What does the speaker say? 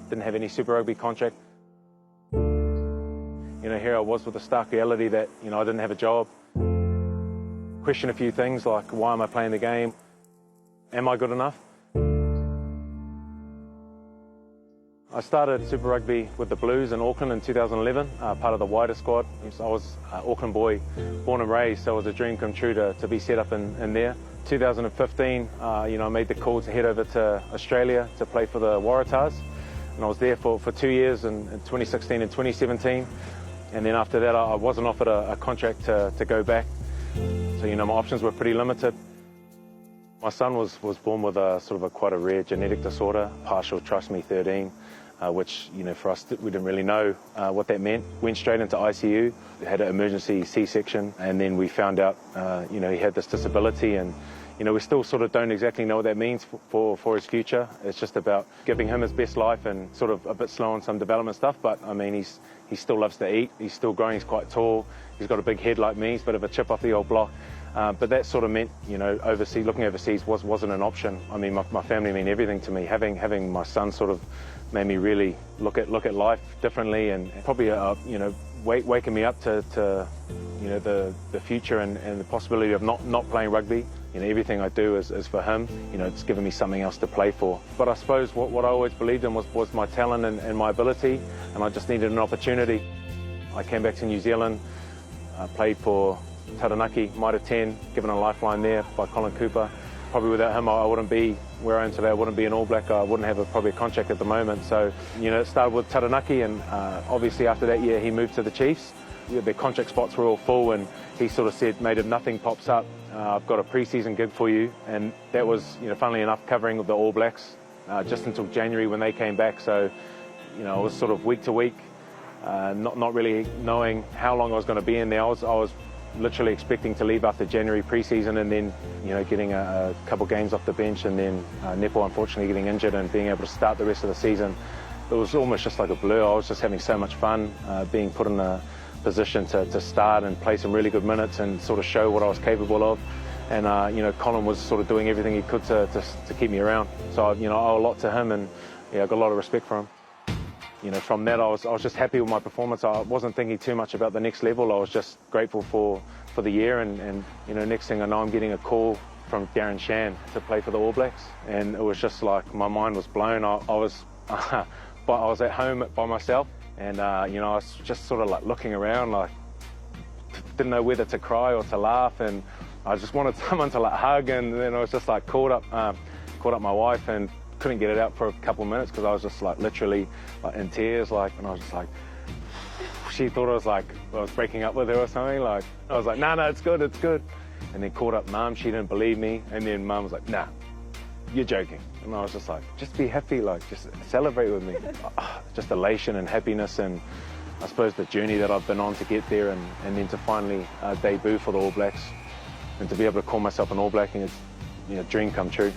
didn't have any Super Rugby contract. Here I was with the stark reality that, I didn't have a job. Question a few things like, why am I playing the game? Am I good enough? I started Super Rugby with the Blues in Auckland in 2011, part of the wider squad. I was an Auckland boy, born and raised, so it was a dream come true to be set up in there. 2015, I made the call to head over to Australia to play for the Waratahs. And I was there for 2 years in 2016 and 2017. And then after that, I wasn't offered a contract to go back. So, my options were pretty limited. My son was born with quite a rare genetic disorder, partial trisomy 13, which, for us, we didn't really know what that meant. Went straight into ICU, had an emergency C-section, and then we found out, he had this disability, and, we still don't exactly know what that means for his future. It's just about giving him his best life and a bit slow on some development stuff, but, he still loves to eat, he's still growing, he's quite tall, he's got a big head like me, he's a bit of a chip off the old block. But that meant, looking overseas wasn't an option. My family mean everything to me. Having my son made me really look at life differently, and probably, waking me up to the future and the possibility of not playing rugby. Everything I do is for him. It's given me something else to play for. But I suppose what I always believed in was my talent and my ability, and I just needed an opportunity. I came back to New Zealand, played for Taranaki, Mitre 10, given a lifeline there by Colin Cooper. Probably without him, I wouldn't be where I am today. I wouldn't be an All Black. I wouldn't have probably a contract at the moment. So, it started with Taranaki, and obviously after that year, he moved to the Chiefs. The contract spots were all full, and he said, mate, if nothing pops up, I've got a pre-season gig for you. And that was, funnily enough, covering of the All Blacks just until January when they came back. So, I was week to week, not really knowing how long I was going to be in there. I was literally expecting to leave after January pre-season, and then, getting a couple games off the bench, and then Nepo unfortunately getting injured and being able to start the rest of the season. It was almost just like a blur. I was just having so much fun being put in a position to start and play some really good minutes and show what I was capable of. And, Colin was doing everything he could to keep me around. So, I owe a lot to him, and I got a lot of respect for him. From that, I was just happy with my performance. I wasn't thinking too much about the next level. I was just grateful for the year, and next thing I know, I'm getting a call from Darren Shan to play for the All Blacks, and it was just like my mind was blown. I was at home by myself, and I was just looking around, didn't know whether to cry or to laugh, and I just wanted someone to hug, and then I was just called up my wife and couldn't get it out for a couple of minutes because I was just literally in tears, and I was just she thought I was breaking up with her or something. I was like, no, it's good, and then called up Mum. She didn't believe me, and then Mum was like, nah, you're joking. And I was just just be happy, just celebrate with me. Just elation and happiness, and I suppose the journey that I've been on to get there, and then to finally debut for the All Blacks and to be able to call myself an All Black, and it's dream come true.